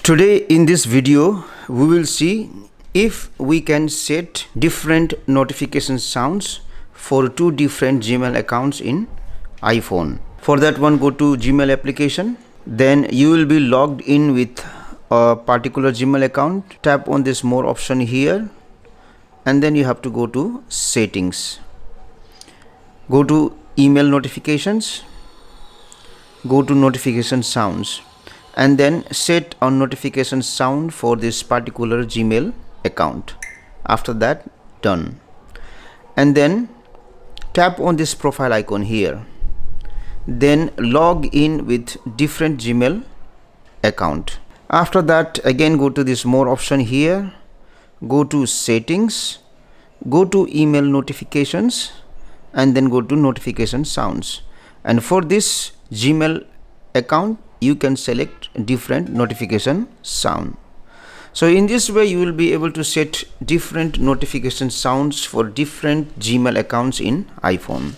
Today in this video we will see if we can set different notification sounds for two different Gmail accounts in iPhone. For that one, go to Gmail application, then you will be logged in with a particular Gmail account. Tap on this more option here and then you have to go to settings, go to email notifications, go to notification sounds and then set on notification sound for this particular Gmail account. After that, done. And then tap on this profile icon here, then log in with different Gmail account. After that, again go to this more option here, go to settings, go to email notifications and then go to notification sounds. And for this Gmail account you can select different notification sound. So in this way you will be able to set different notification sounds for different Gmail accounts in iPhone.